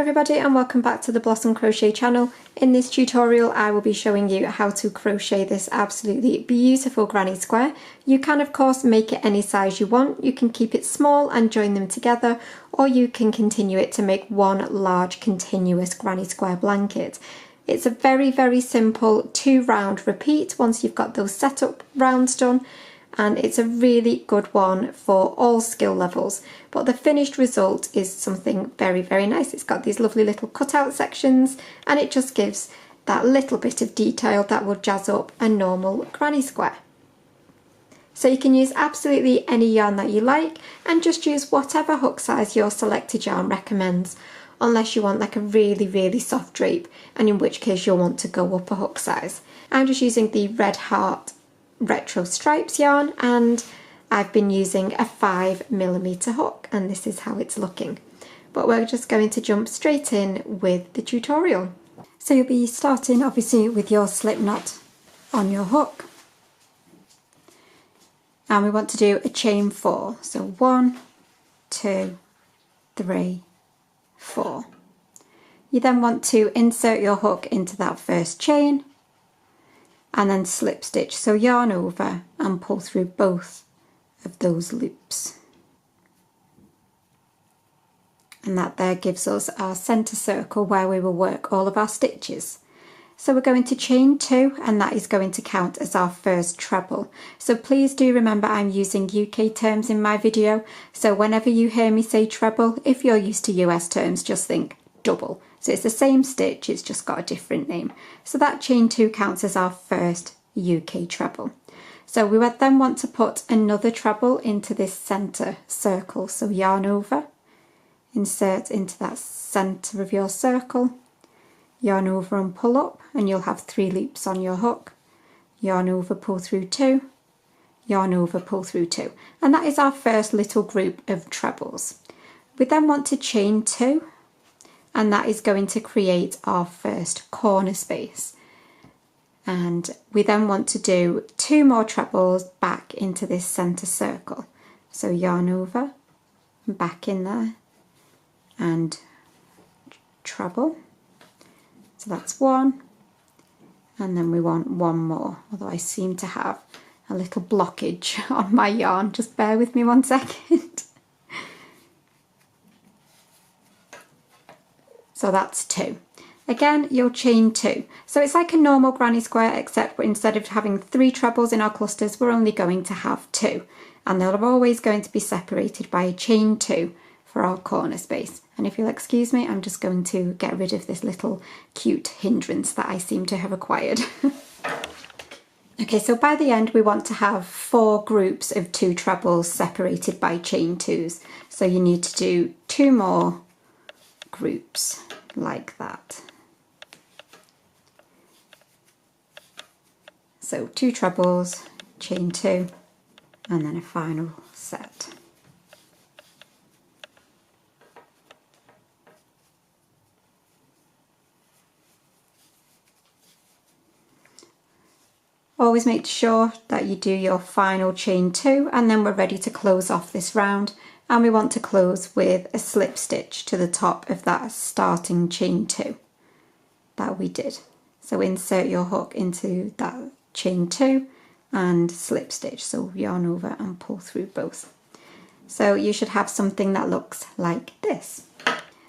everybody and welcome back to the Blossom Crochet channel. In this tutorial I will be showing you how to crochet this absolutely beautiful granny square. You can of course make it any size you want. You can keep it small and join them together, or you can continue it to make one large continuous granny square blanket. It's a very simple 2 round repeat once you've got those setup rounds done, and it's a really good one for all skill levels. But the finished result is something very nice. It's got these lovely little cutout sections and it just gives that little bit of detail that will jazz up a normal granny square. So you can use absolutely any yarn that you like and just use whatever hook size your selected yarn recommends, unless you want like a really soft drape, and in which case you'll want to go up a hook size. I'm just using the Red Heart Retro Stripes yarn and I've been using a 5mm hook, and this is how it's looking. But we're just going to jump straight in with the tutorial. So you'll be starting obviously with your slip knot on your hook, and we want to do a chain 4. So 1, 2, 3, 4. You then want to insert your hook into that first chain and then slip stitch, so yarn over and pull through both of those loops, and that there gives us our center circle where we will work all of our stitches. So we're going to chain 2, and that is going to count as our first treble. So please do remember I'm using UK terms in my video, so whenever you hear me say treble, if you're used to US terms, just think double. So it's the same stitch, it's just got a different name. So that chain 2 counts as our first UK treble. So we would then want to put another treble into this center circle. So yarn over, insert into that center of your circle, yarn over and pull up, and you'll have 3 loops on your hook. Yarn over, pull through 2, yarn over, pull through 2. And that is our first little group of trebles. We then want to chain 2, and that is going to create our first corner space. And we then want to do 2 more trebles back into this center circle. So yarn over, back in there, and treble. So that's 1, and then we want 1 more, although I seem to have a little blockage on my yarn. Just bear with me 1 second. So that's 2. Again, you'll chain 2. So it's like a normal granny square, except instead of having 3 trebles in our clusters, we're only going to have 2. And they're always going to be separated by a chain 2 for our corner space. And if you'll excuse me, I'm just going to get rid of this little cute hindrance that I seem to have acquired. Okay, so by the end we want to have 4 groups of 2 trebles separated by chain 2s. So you need to do 2 more groups like that. So 2 trebles, chain 2, and then a final set. Always make sure that you do your final chain 2, and then we're ready to close off this round, and we want to close with a slip stitch to the top of that starting chain 2 that we did. So insert your hook into that chain 2 and slip stitch, so yarn over and pull through both. So you should have something that looks like this.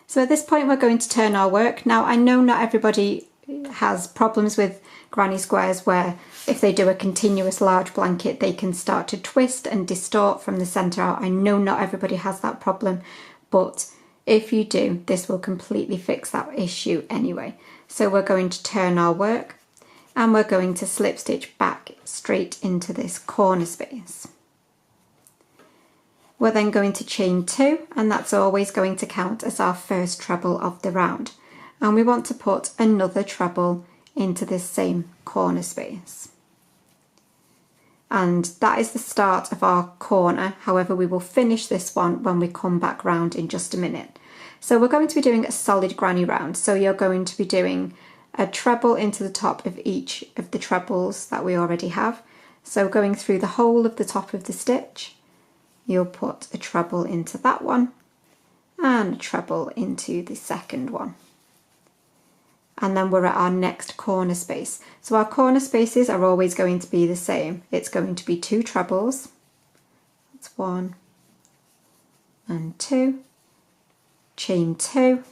So at this point we're going to turn our work. Now I know not everybody has problems with granny squares where if they do a continuous large blanket they can start to twist and distort from the center out. I know not everybody has that problem, but if you do, this will completely fix that issue anyway. So we're going to turn our work and we're going to slip stitch back straight into this corner space. We're then going to chain 2, and that's always going to count as our first treble of the round. And we want to put another treble into this same corner space. And that is the start of our corner. However, we will finish this one when we come back round in just a minute. So we're going to be doing a solid granny round. So you're going to be doing a treble into the top of each of the trebles that we already have. So going through the whole of the top of the stitch, you'll put a treble into that one, and a treble into the second one. And then we're at our next corner space. So our corner spaces are always going to be the same. It's going to be 2 trebles. That's 1 and 2, chain 2,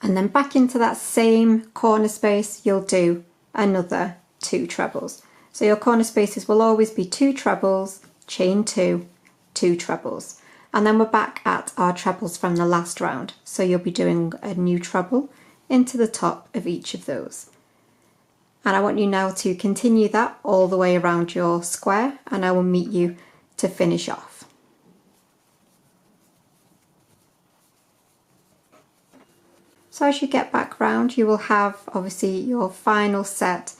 and then back into that same corner space you'll do another 2 trebles. So your corner spaces will always be 2 trebles, chain 2, 2 trebles. And then we're back at our trebles from the last round. So you'll be doing a new treble into the top of each of those. And I want you now to continue that all the way around your square, and I will meet you to finish off. So as you get back round, you will have obviously your final set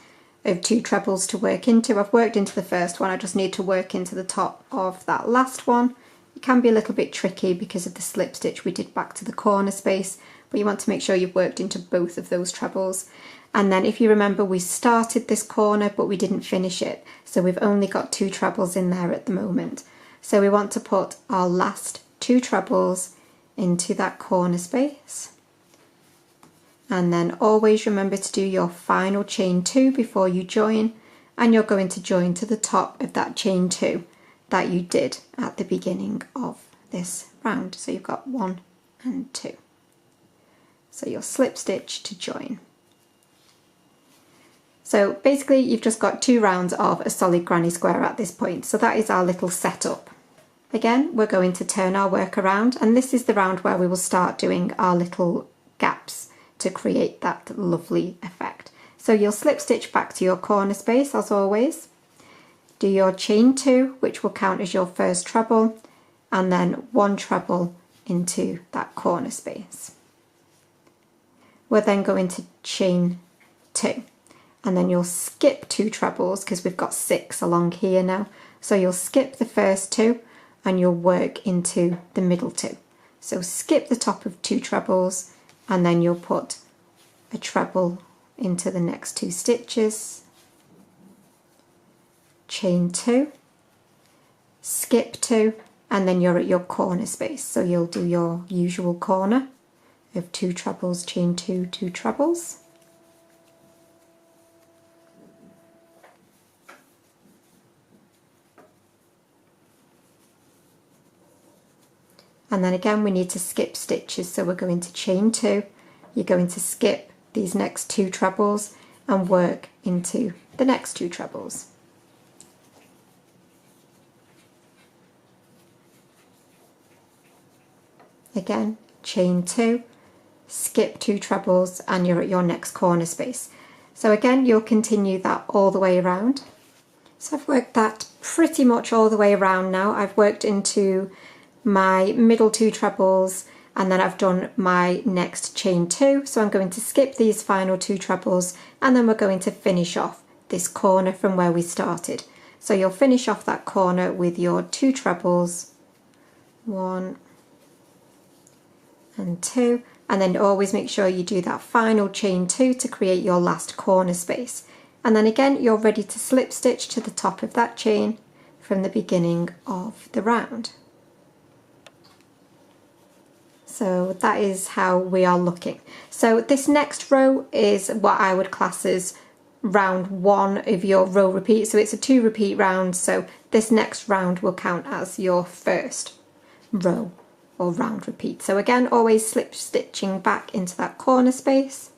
of 2 trebles to work into. I've worked into the first one, I just need to work into the top of that last one. It can be a little bit tricky because of the slip stitch we did back to the corner space, but you want to make sure you've worked into both of those trebles. And then if you remember, we started this corner but we didn't finish it, so we've only got 2 trebles in there at the moment. So we want to put our last 2 trebles into that corner space, and then always remember to do your final chain 2 before you join, and you're going to join to the top of that chain 2 that you did at the beginning of this round. So you've got 1 and 2. So you'll slip stitch to join. So basically you've just got 2 rounds of a solid granny square at this point. So that is our little setup. Again, we're going to turn our work around, and this is the round where we will start doing our little gaps to create that lovely effect. So you'll slip stitch back to your corner space as always, do your chain 2, which will count as your first treble, and then 1 treble into that corner space. We're then going to chain 2, and then you'll skip 2 trebles because we've got 6 along here now. So you'll skip the first 2 and you'll work into the middle 2. So skip the top of 2 trebles, and then you'll put a treble into the next 2 stitches, chain 2, skip 2, and then you're at your corner space. So you'll do your usual corner of 2 trebles, chain 2, 2 trebles. And then again we need to skip stitches, so we're going to chain 2, you're going to skip these next 2 trebles and work into the next 2 trebles. Again, chain 2, skip 2 trebles, and you're at your next corner space. So again, you'll continue that all the way around. So I've worked that pretty much all the way around now. I've worked into my middle 2 trebles, and then I've done my next chain 2. So I'm going to skip these final 2 trebles, and then we're going to finish off this corner from where we started. So you'll finish off that corner with your 2 trebles, 1 and 2, and then always make sure you do that final chain 2 to create your last corner space. And then again you're ready to slip stitch to the top of that chain from the beginning of the round. So that is how we are looking. So this next row is what I would class as round 1 of your row repeat. So it's a 2 repeat round, so this next round will count as your first row or round repeat. So again, always slip stitching back into that corner space,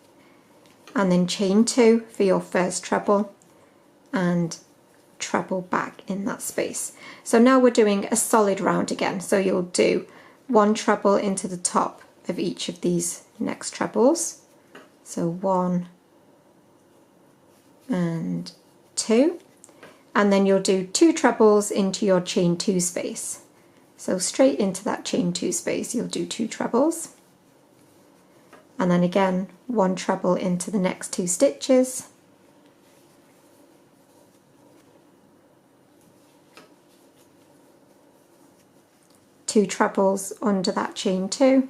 and then chain 2 for your first treble, and treble back in that space. So now we're doing a solid round again. So you'll do 1 treble into the top of each of these next trebles. So 1 and 2, and then you'll do 2 trebles into your chain 2 space. So straight into that chain 2 space you'll do 2 trebles, and then again 1 treble into the next 2 stitches, two trebles under that chain 2,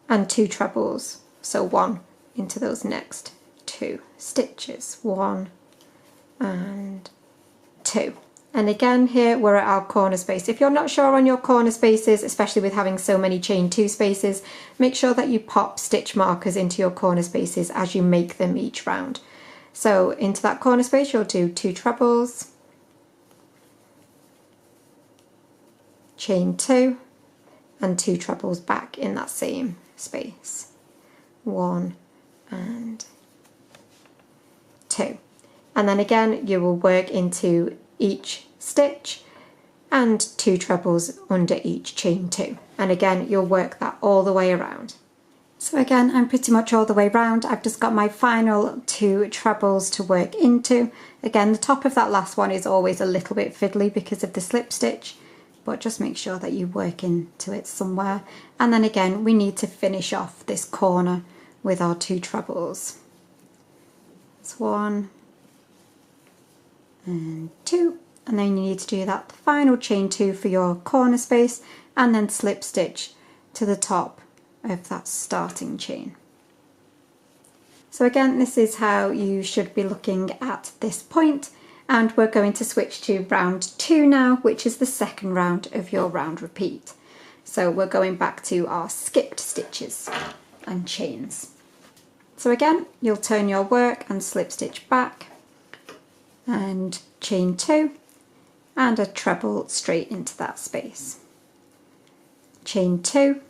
and 2 trebles, so 1 into those next 2 stitches, 1 and 2, And again, here we're at our corner space. If you're not sure on your corner spaces, especially with having so many chain 2 spaces, make sure that you pop stitch markers into your corner spaces as you make them each round. So into that corner space, you'll do 2 trebles, chain 2, and 2 trebles back in that same space. 1 and 2. And then again, you will work into each stitch and 2 trebles under each chain 2. And again, you'll work that all the way around. So again, I'm pretty much all the way around. I've just got my final 2 trebles to work into. Again, the top of that last one is always a little bit fiddly because of the slip stitch, but just make sure that you work into it somewhere. And then again, we need to finish off this corner with our 2 trebles. It's 1 and 2, and then you need to do that final chain 2 for your corner space and then slip stitch to the top of that starting chain. So again, this is how you should be looking at this point, and we're going to switch to round 2 now, which is the second round of your round repeat. So we're going back to our skipped stitches and chains. So again, you'll turn your work and slip stitch back and chain 2 and a treble straight into that space. Chain 2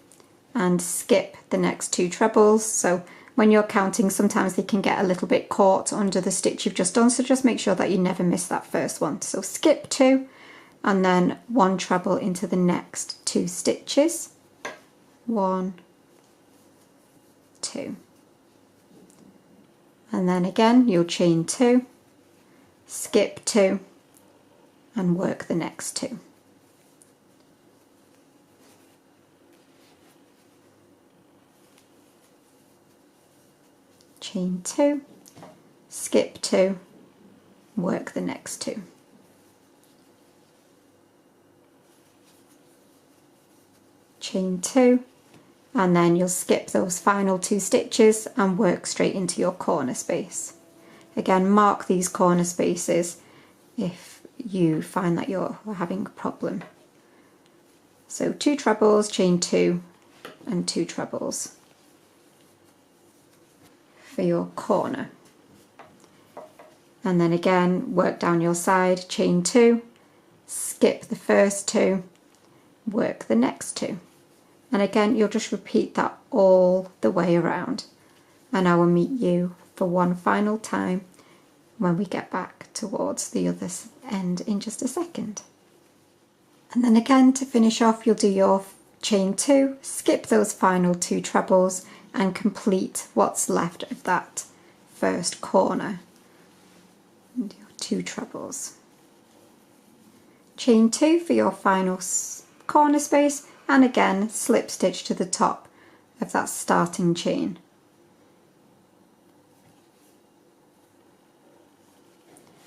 and skip the next 2 trebles. So when you're counting, sometimes they can get a little bit caught under the stitch you've just done, so just make sure that you never miss that first one. So skip 2 and then 1 treble into the next 2 stitches. 1, 2. And then again, you'll chain 2, skip 2 and work the next 2. Chain 2, skip 2, work the next 2. Chain 2, and then you'll skip those final 2 stitches and work straight into your corner space. Again, mark these corner spaces if you find that you're having a problem. So 2 trebles, chain 2 and 2 trebles for your corner. And then again, work down your side, chain 2, skip the first 2, work the next 2. And again, you'll just repeat that all the way around. And I will meet you for one final time when we get back towards the other end in just a second. And then again, to finish off, you'll do your chain 2, skip those final 2 trebles and complete what's left of that first corner. And your 2 trebles. Chain 2 for your final corner space, and again slip stitch to the top of that starting chain.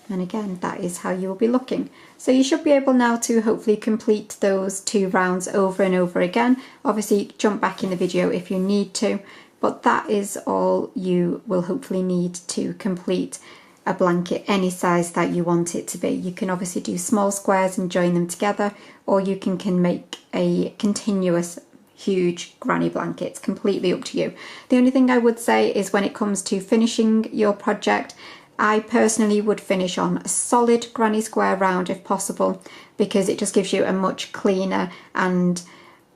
And again, that is how you will be looking. So you should be able now to hopefully complete those 2 rounds over and over again. Obviously jump back in the video if you need to, but that is all you will hopefully need to complete a blanket any size that you want it to be. You can obviously do small squares and join them together, or you can make a continuous huge granny blanket. It's completely up to you. The only thing I would say is when it comes to finishing your project, I personally would finish on a solid granny square round if possible, because it just gives you a much cleaner and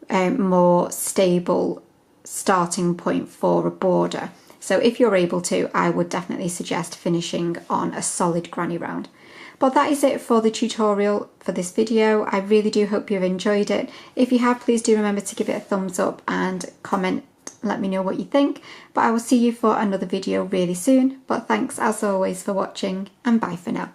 more stable starting point for a border. So if you're able to, I would definitely suggest finishing on a solid granny round. But that is it for the tutorial for this video. I really do hope you've enjoyed it. If you have, please do remember to give it a thumbs up and comment, let me know what you think. But I will see you for another video really soon. But thanks as always for watching, and bye for now.